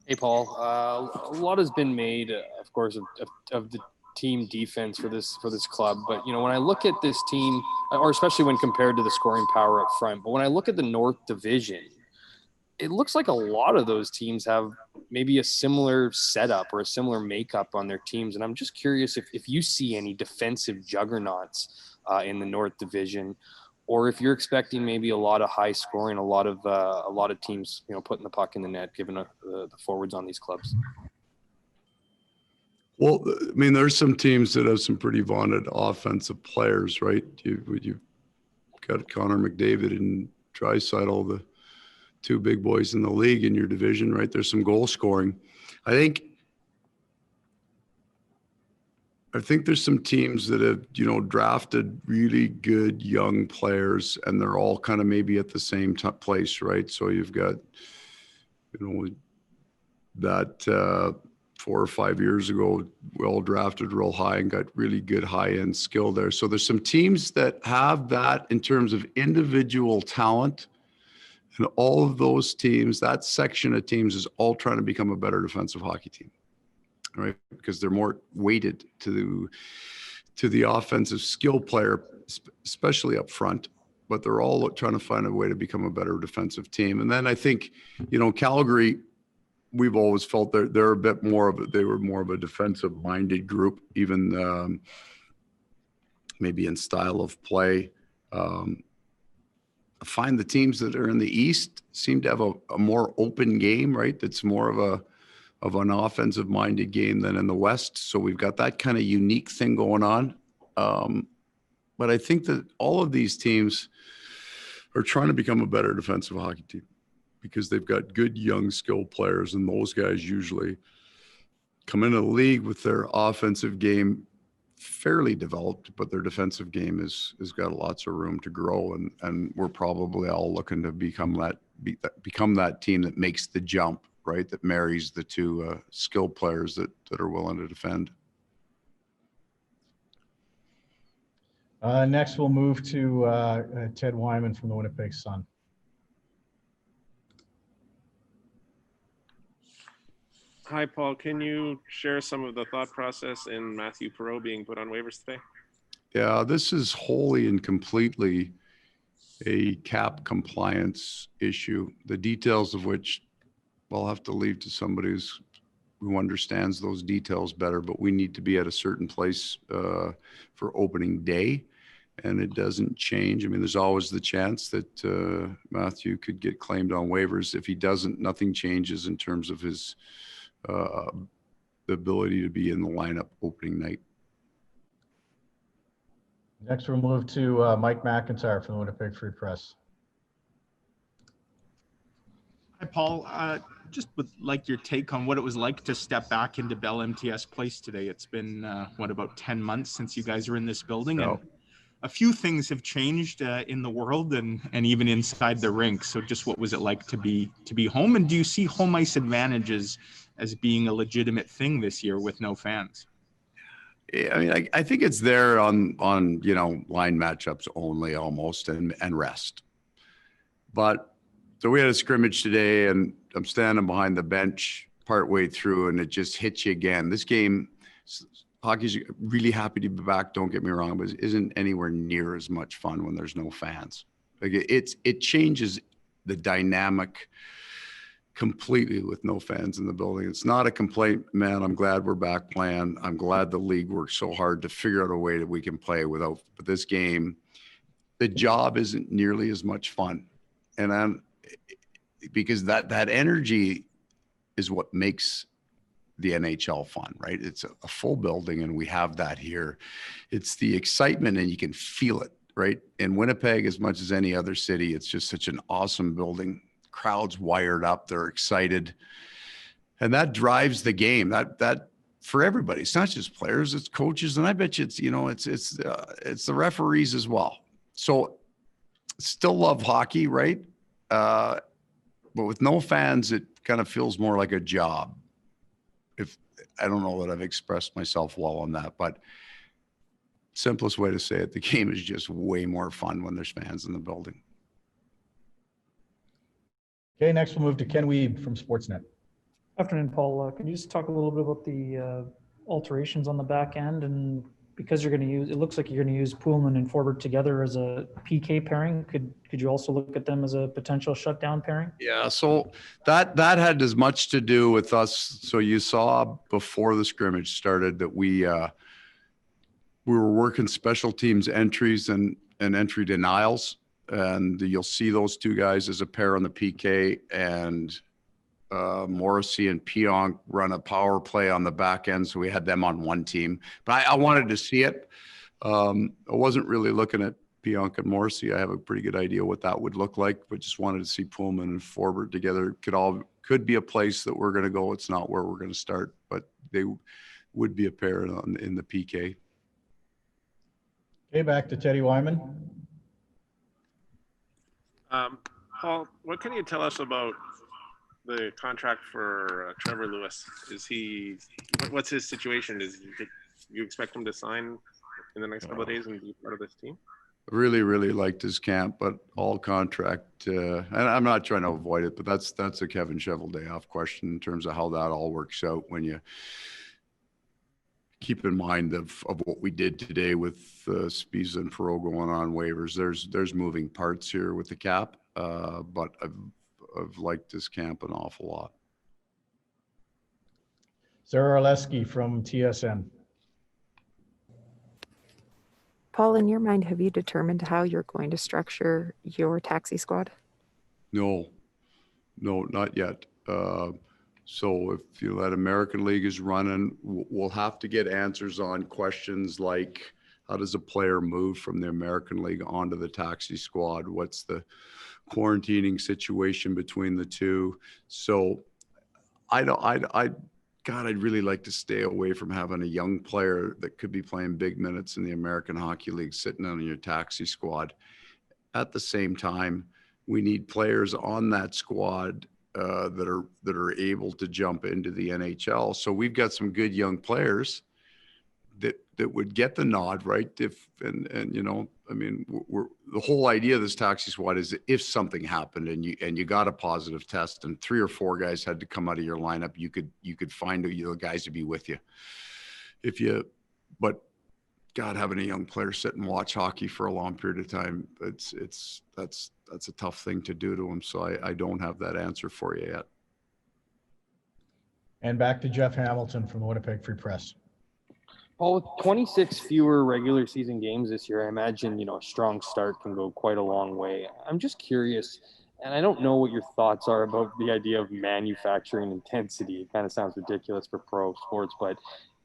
Hey, Paul. A lot has been made, of course, of the team defense for this club. But when I look at this team, or especially when compared to the scoring power up front, but when I look at the North Division, it looks like a lot of those teams have maybe a similar setup or a similar makeup on their teams. And I'm just curious if you see any defensive juggernauts in the North Division, or if you're expecting maybe a lot of high scoring, a lot of teams, putting the puck in the net, given the forwards on these clubs. Well, I mean, there's some teams that have some pretty vaunted offensive players, right? You've got Connor McDavid and Draisaitl, the two big boys in the league in your division, right? There's some goal scoring. I think there's some teams that have, drafted really good young players, and they're all kind of maybe at the same place, right? So you've got, that 4 or 5 years ago, we all drafted real high and got really good high-end skill there. So there's some teams that have that in terms of individual talent, and all of those teams, that section of teams is all trying to become a better defensive hockey team. Right, because they're more weighted to the offensive skill player, especially up front. But they're all trying to find a way to become a better defensive team. And then I think, Calgary, we've always felt they're a bit more of they were more of a defensive-minded group, even maybe in style of play. I find the teams that are in the East seem to have a more open game, right? That's more of an offensive-minded game than in the West. So we've got that kind of unique thing going on. But I think that all of these teams are trying to become a better defensive hockey team because they've got good young skilled players, and those guys usually come into the league with their offensive game fairly developed, but their defensive game has got lots of room to grow. And we're probably all looking to become that team that makes the jump, right? That marries the two skilled players that are willing to defend. Next, we'll move to Ted Wyman from the Winnipeg Sun. Hi, Paul. Can you share some of the thought process in Mathieu Perreault being put on waivers today? Yeah, this is wholly and completely a cap compliance issue, the details of which I'll have to leave to somebody who understands those details better, but we need to be at a certain place for opening day, and it doesn't change. I mean, there's always the chance that Mathieu could get claimed on waivers. If he doesn't, nothing changes in terms of his the ability to be in the lineup opening night. Next, we'll move to Mike McIntyre from the Winnipeg Free Press. Hi, Paul. Just would like your take on what it was like to step back into Bell MTS Place today. It's been, about 10 months since you guys are in this building, and a few things have changed in the world and even inside the rink. So just what was it like to be home? And do you see home ice advantages as being a legitimate thing this year with no fans? Yeah, I mean, I think it's there on line matchups only almost and rest. But so we had a scrimmage today, and I'm standing behind the bench partway through, and it just hits you again. This game, hockey's really happy to be back, don't get me wrong, but it isn't anywhere near as much fun when there's no fans. Like it changes the dynamic completely with no fans in the building. It's not a complaint, man. I'm glad we're back playing. I'm glad the league worked so hard to figure out a way that we can play without. But this game, the job isn't nearly as much fun, and because that energy is what makes the NHL fun, right? It's a full building, and we have that here. It's the excitement, and you can feel it, right? In Winnipeg, as much as any other city, it's just such an awesome building. Crowds wired up, they're excited, and that drives the game. That for everybody. It's not just players, it's coaches, and I bet you it's the referees as well. So still love hockey, right? But with no fans, it kind of feels more like a job. If I don't know that I've expressed myself well on that, but simplest way to say it, the game is just way more fun when there's fans in the building. Okay, next we'll move to Ken Wiebe from Sportsnet. Afternoon, Paul. Can you just talk a little bit about the alterations on the back end? And because you're going to use, it looks like you're going to use Poolman and Forbert together as a PK pairing. Could you also look at them as a potential shutdown pairing? Yeah, so that had as much to do with us. So you saw before the scrimmage started that we were working special teams entries and entry denials, and you'll see those two guys as a pair on the PK, and Morrissey and Pionk run a power play on the back end. So we had them on one team, but I wanted to see it. I wasn't really looking at Pionk and Morrissey. I have a pretty good idea what that would look like, but just wanted to see Pullman and Forbert together. Could be a place that we're going to go. It's not where we're going to start, but they would be a pair in the PK. Okay, back to Teddy Wyman. Paul, what can you tell us about the contract for Trevor Lewis? What's his situation? You expect him to sign in the next couple of days and be part of this team? Really, really liked his camp, but all contract, and I'm not trying to avoid it, but that's a Kevin Cheveldayoff question in terms of how that all works out when you keep in mind of what we did today with Spies and Perreault going on waivers. There's moving parts here with the cap, but I've liked his camp an awful lot. Sarah Oleski from TSN. Paul, in your mind, have you determined how you're going to structure your taxi squad? No, not yet. So if that American League is running, we'll have to get answers on questions like, how does a player move from the American League onto the taxi squad? What's the quarantining situation between the two? So I'd really like to stay away from having a young player that could be playing big minutes in the American Hockey League sitting on your taxi squad. At the same time, we need players on that squad that are able to jump into the NHL. So we've got some good young players that would get the nod, right? And you know, I mean, the whole idea of this taxi squad is that if something happened and you got a positive test and 3 or 4 guys had to come out of your lineup, you could find the guys to be with you. But God, having a young player sit and watch hockey for a long period of time, that's a tough thing to do to him. So I don't have that answer for you yet. And back to Jeff Hamilton from the Winnipeg Free Press. Paul, with 26 fewer regular season games this year, I imagine, a strong start can go quite a long way. I'm just curious, and I don't know what your thoughts are about the idea of manufacturing intensity. It kind of sounds ridiculous for pro sports, but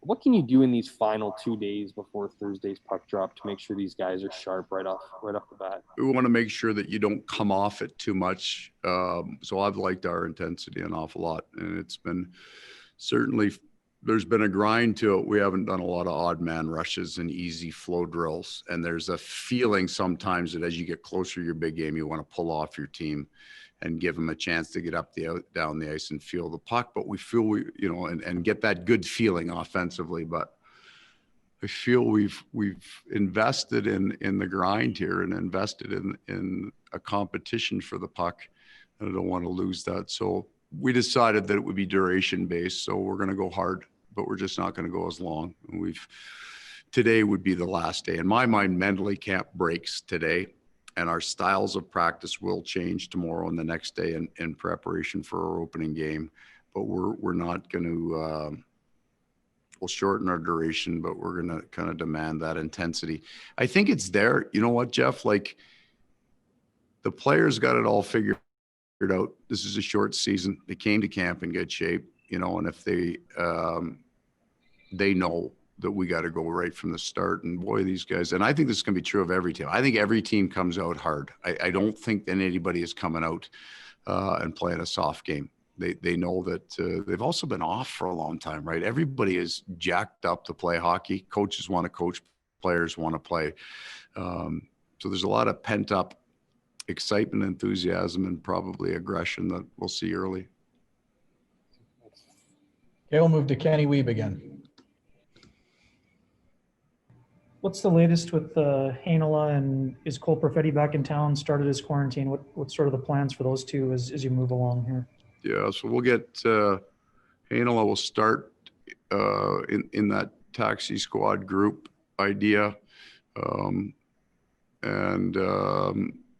what can you do in these final 2 days before Thursday's puck drop to make sure these guys are sharp right off the bat? We want to make sure that you don't come off it too much. So I've liked our intensity an awful lot, and it's been certainly, there's been a grind to it. We haven't done a lot of odd man rushes and easy flow drills. And there's a feeling sometimes that as you get closer to your big game, you want to pull off your team and give them a chance to get up down the ice and feel the puck. But we feel and get that good feeling offensively. But I feel we've invested in the grind here and invested in a competition for the puck. And I don't want to lose that. So we decided that it would be duration based. So we're going to go hard, but we're just not going to go as long. Today would be the last day. In my mind, mentally camp breaks today, and our styles of practice will change tomorrow and the next day in preparation for our opening game. But we're not going to, we'll shorten our duration, but we're going to kind of demand that intensity. I think it's there. You know what, Jeff? Like, the players got it all figured out. This is a short season. They came to camp in good shape, and if they know that we got to go right from the start. And boy, these guys, and I think this is going to be true of every team. I think every team comes out hard. I don't think that anybody is coming out and playing a soft game. They know that they've also been off for a long time, right? Everybody is jacked up to play hockey. Coaches want to coach, players want to play. So there's a lot of pent up excitement, enthusiasm, and probably aggression that we'll see early. Okay, we'll move to Kenny Weeb again. What's the latest with Heinola, and is Cole Perfetti back in town, started his quarantine? What's sort of the plans for those two as you move along here? Yeah, so we'll get Heinola will start in that taxi squad group idea.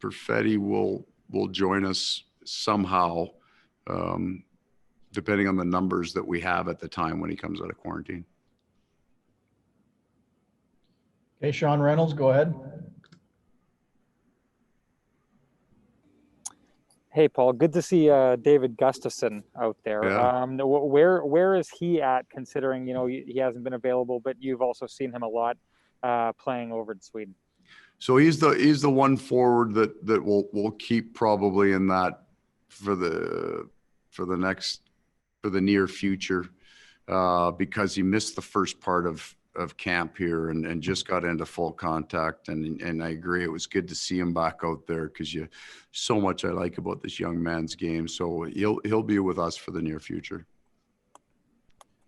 Perfetti will join us somehow, depending on the numbers that we have at the time when he comes out of quarantine. Okay, Sean Reynolds, go ahead. Hey, Paul, good to see David Gustafsson out there. Yeah. Where is he at, considering, you know, he hasn't been available, but you've also seen him a lot playing over in Sweden? So he's the one forward that will keep probably in that for the near future, because he missed the first part of camp here and just got into full contact. And I agree, it was good to see him back out there, because so much I like about this young man's game. So he'll be with us for the near future.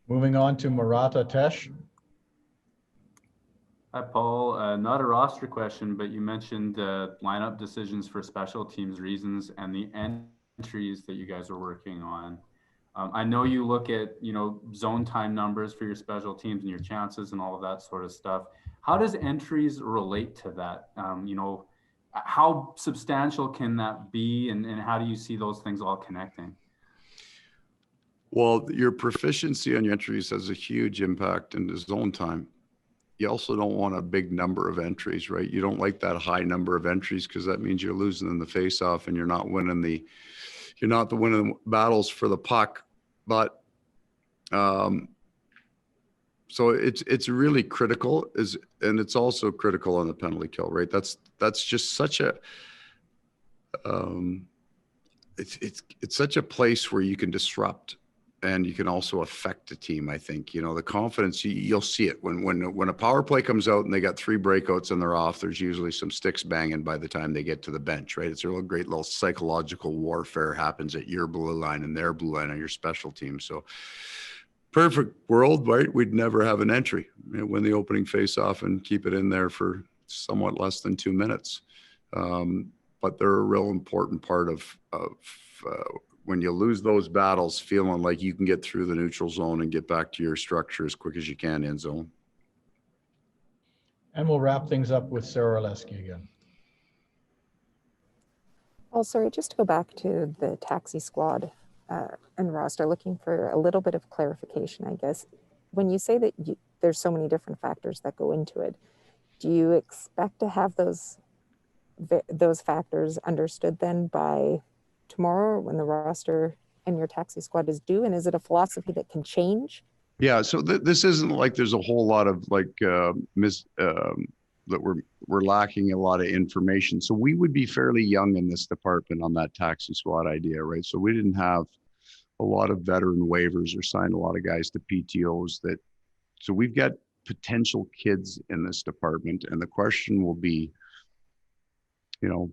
Moving on to Murata Tesh. Hi, Paul. Not a roster question, but you mentioned lineup decisions for special teams reasons and the entries that you guys are working on. I know you look at, you know, zone time numbers for your special teams and your chances and all of that sort of stuff. How does entries relate to that? You know, how substantial can that be, and how do you see those things all connecting? Well, your proficiency on your entries has a huge impact in the zone time. You also don't want a big number of entries, right? You don't like that high number of entries, because that means you're losing in the face-off and you're not winning winning battles for the puck. But so it's really critical, and it's also critical on the penalty kill, right? That's just such a it's such a place where you can disrupt. And you can also affect the team. I think, you know, the confidence, you'll see it when a power play comes out and they got 3 breakouts and they're off, there's usually some sticks banging by the time they get to the bench, right? It's a real great little psychological warfare happens at your blue line and their blue line on your special team. So perfect world, right? We'd never have an entry, you know, win the opening face off and keep it in there for somewhat less than 2 minutes. But they're a real important part of when you lose those battles, feeling like you can get through the neutral zone and get back to your structure as quick as you can in zone. And we'll wrap things up with Sarah Oleski again. Oh, sorry, just to go back to the taxi squad and roster, looking for a little bit of clarification, I guess. When you say that there's so many different factors that go into it, do you expect to have those factors understood then by tomorrow when the roster and your taxi squad is due? And is it a philosophy that can change? Yeah, so this isn't like there's a whole lot of like that we're lacking a lot of information. So we would be fairly young in this department on that taxi squad idea, right? So we didn't have a lot of veteran waivers or signed a lot of guys to PTOs so we've got potential kids in this department. And the question will be, you know,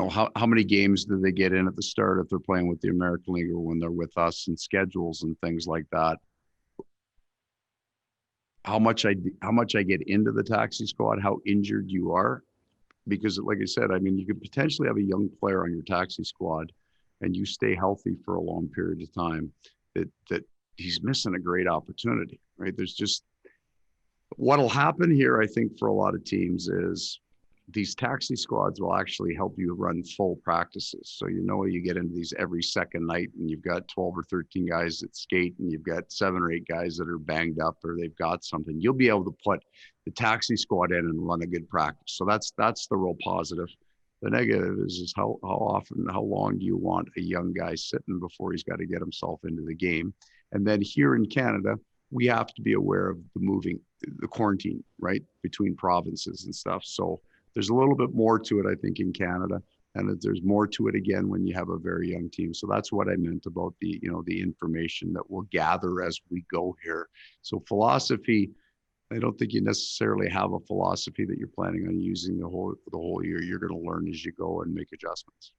how many games do they get in at the start if they're playing with the American League or when they're with us, and schedules and things like that. How much I get into the taxi squad, how injured you are, because like I said, I mean, you could potentially have a young player on your taxi squad and you stay healthy for a long period of time that he's missing a great opportunity, right? There's just, what'll happen here, I think, for a lot of teams is these taxi squads will actually help you run full practices. So, you know, you get into these every second night and you've got 12 or 13 guys that skate and you've got 7 or 8 guys that are banged up or they've got something. You'll be able to put the taxi squad in and run a good practice. So that's the real positive. The negative is how often, how long do you want a young guy sitting before he's got to get himself into the game? And then here in Canada, we have to be aware of the quarantine, right, between provinces and stuff. So there's a little bit more to it, I think, in Canada, and there's more to it again when you have a very young team. So that's what I meant about the information that we'll gather as we go here. So philosophy, I don't think you necessarily have a philosophy that you're planning on using the whole year. You're going to learn as you go and make adjustments.